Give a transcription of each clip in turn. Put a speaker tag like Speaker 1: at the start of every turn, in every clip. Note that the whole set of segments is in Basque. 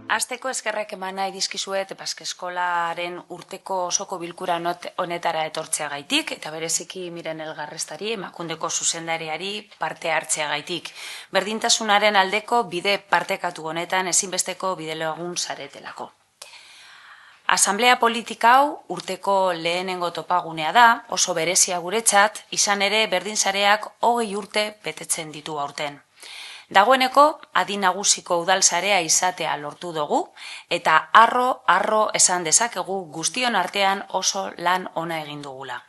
Speaker 1: Hasteko eskerrak eman nahi dizkizuet Basque Eskolaren urteko osoko bilkura honetara etortzeagaitik eta bereziki Miren Elgarrestari, Emakundeko zuzendariari parte hartzeagaitik. Berdintasunaren aldeko bide partekatu honetan ezinbesteko bidelagun zaretelako. Asamblea politika hau urteko lehenengo topagunea da, oso berezia guretzat, izan ere berdinsareak 20 urte betetzen ditu aurten. Dagoeneko, adin nagusiko udalsarea izatea lortu dugu, eta arro esan dezakegu guztion artean oso lan ona egin dugula.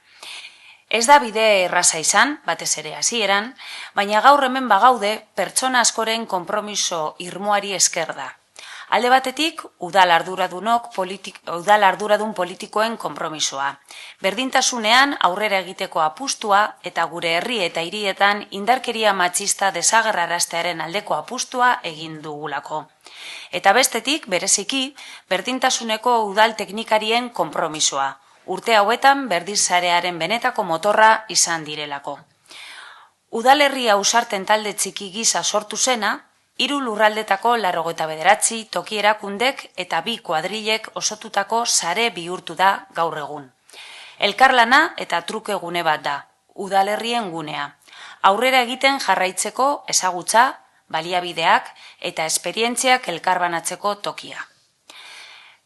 Speaker 1: Ez da bide erraza izan, batez ere hasieran, baina gaur hemen bagaude pertsona askoren konpromiso irmoari esker da. Alde batetik, udal arduradun politikoen konpromisoa. Berdintasunean aurrera egiteko apustua eta gure herri eta hirietan indarkeria matxista desagerraraztearen aldeko apustua egin dugulako. Eta bestetik, bereziki, berdintasuneko udal teknikarien konpromisoa. Urte hauetan berdinsarearen benetako motorra izan direlako. Udalerria ausarten talde txiki gisa sortu zena, 3 lurraldetako 89 toki erakundek eta 2 kuadrilek osotutako sare bihurtu da gaur egun. Elkarlana eta truke gune bat da, udalerrien gunea. Aurrera egiten jarraitzeko ezagutza, baliabideak eta esperientziak elkarbanatzeko tokia.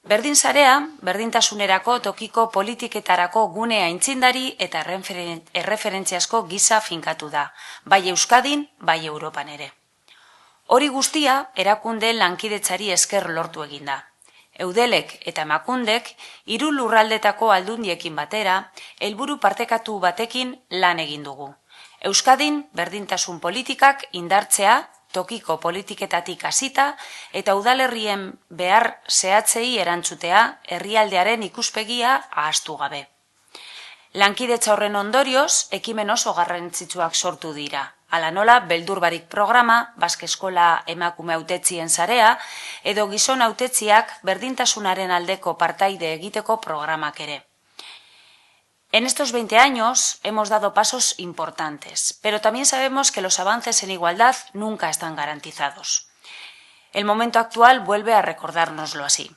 Speaker 1: Berdinsarea, berdintasunerako tokiko politiketarako gune aintzindari eta erreferentziasko gisa finkatu da, bai Euskadin, bai Europan ere. Hori guztia erakunde lankidetzari esker lortu eginda. Eudelek eta Emakundek 3 lurraldetako aldundiekin batera, helburu partekatu batekin lan egin dugu. Euskadin berdintasun politikak indartzea, tokiko politiketatik hasita eta udalerrien behar zehatzei erantzutea, herrialdearen ikuspegia ahaztu gabe. Lankidetza horren ondorioz, ekimen oso garrantzitsuak sortu dira. Hala nola, Beldur Barik programa, Basque Eskola emakume hautetzien sarea, edo gizon hautetziak berdintasunaren aldeko partaide egiteko programak ere. En estos 20 años hemos dado pasos importantes, pero también sabemos que los avances en igualdad nunca están garantizados. El momento actual vuelve a recordárnoslo así.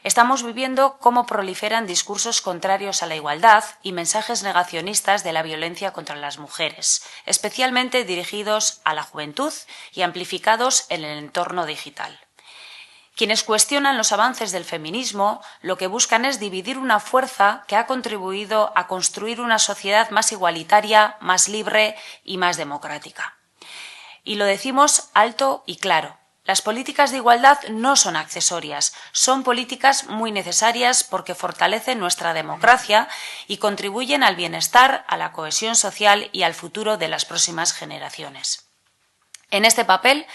Speaker 1: Estamos viviendo cómo proliferan discursos contrarios a la igualdad y mensajes negacionistas de la violencia contra las mujeres, especialmente dirigidos a la juventud y amplificados en el entorno digital. Quienes cuestionan los avances del feminismo lo que buscan es dividir una fuerza que ha contribuido a construir una sociedad más igualitaria, más libre y más democrática. Y lo decimos alto y claro. Las políticas de igualdad no son accesorias, son políticas muy necesarias porque fortalecen nuestra democracia y contribuyen al bienestar, a la cohesión social y al futuro de las próximas generaciones. En este momento,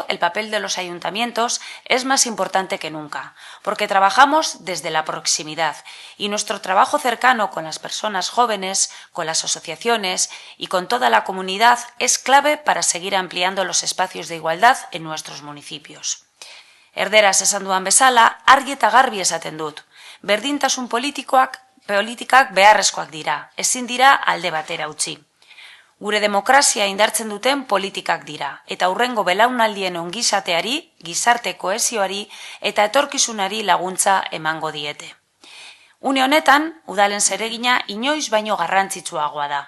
Speaker 1: el papel de los ayuntamientos es más importante que nunca, porque trabajamos desde la proximidad y nuestro trabajo cercano con las personas jóvenes, con las asociaciones y con toda la comunidad es clave para seguir ampliando los espacios de igualdad en nuestros municipios. Erderaz esan duan bezala, argi eta garbi esaten dut. Berdintasun politikak beharrezkoak dira, ezin dira alde batera utzi. Gure demokrazia indartzen duten politikak dira, eta hurrengo belaunaldien ongizateari, gizarte kohesioari eta etorkizunari laguntza emango diete. Une honetan, udalen zeregina inoiz baino garrantzitsuagoa da.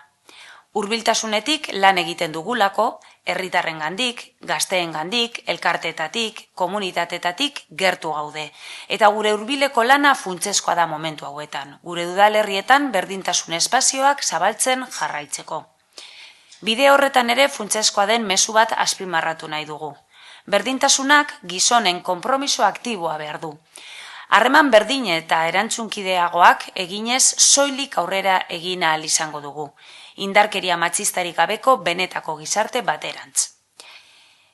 Speaker 1: Hurbiltasunetik lan egiten dugulako, herritarrengandik, gazteengandik, elkarteetatik, komunitatetatik gertu gaude. Eta gure hurbileko lana funtsezkoa da momentu hauetan, gure udalerrietan berdintasun espazioak zabaltzen jarraitzeko. Bide horretan ere funtsezkoa den mezu bat azpimarratu nahi dugu. Berdintasunak gizonen konpromiso aktiboa behar du. Harreman berdin eta erantzunkideagoak eginez soilik aurrera egin ahal izango dugu. Indarkeria matxistarik gabeko benetako gizarte baterantz.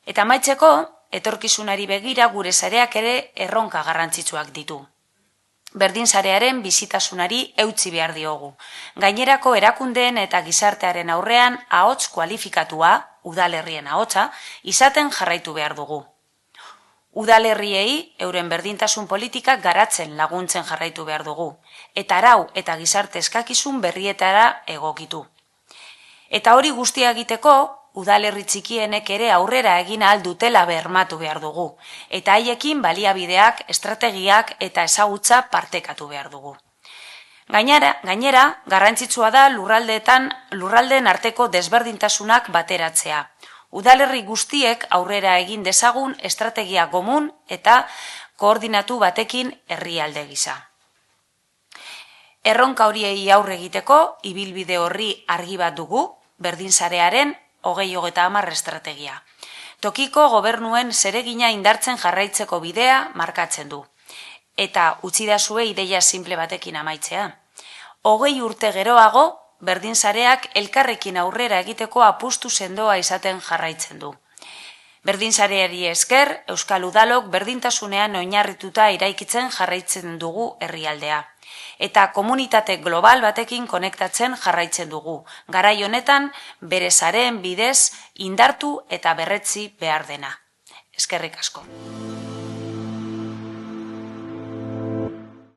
Speaker 1: Eta amaitzeko, etorkizunari begira gure sareak ere erronka garrantzitsuak ditu. Berdinsarearen bizitasunari eutsi behar diogu. Gainerako erakundeen eta gizartearen aurrean ahots kualifikatua, udalerrien ahotsa, izaten jarraitu behar dugu. Udalerriei euren berdintasun politikak garatzen laguntzen jarraitu behar dugu, eta arau eta gizarte eskakizun berrietara egokitu. Eta hori guztia egiteko, Udalerri txikienek ere aurrera egin ahal dutela bermatu behar dugu, eta haiekin baliabideak, estrategiak eta ezagutza partekatu behar dugu. Gainera, garrantzitsua da lurraldeen arteko desberdintasunak bateratzea. Udalerri guztiek aurrera egin dezagun estrategia komun eta koordinatu batekin herrialde gisa. Erronka horiei aurre egiteko, ibilbide horri argi bat dugu, berdinsarearen 2030 estrategia. Tokiko gobernuen zeregina indartzen jarraitzeko bidea markatzen du. Eta utzidazue ideia simple batekin amaitzea. 20 urte geroago, berdinsareak elkarrekin aurrera egiteko apustu sendoa izaten jarraitzen du. Berdinsareari esker, Euskal Udalok berdintasunean oinarrituta eraikitzen jarraitzen dugu herrialdea. Eta komunitate global batekin konektatzen jarraitzen dugu. Garai honetan, bere sareen bidez indartu eta berretsi behar dena. Eskerrik asko.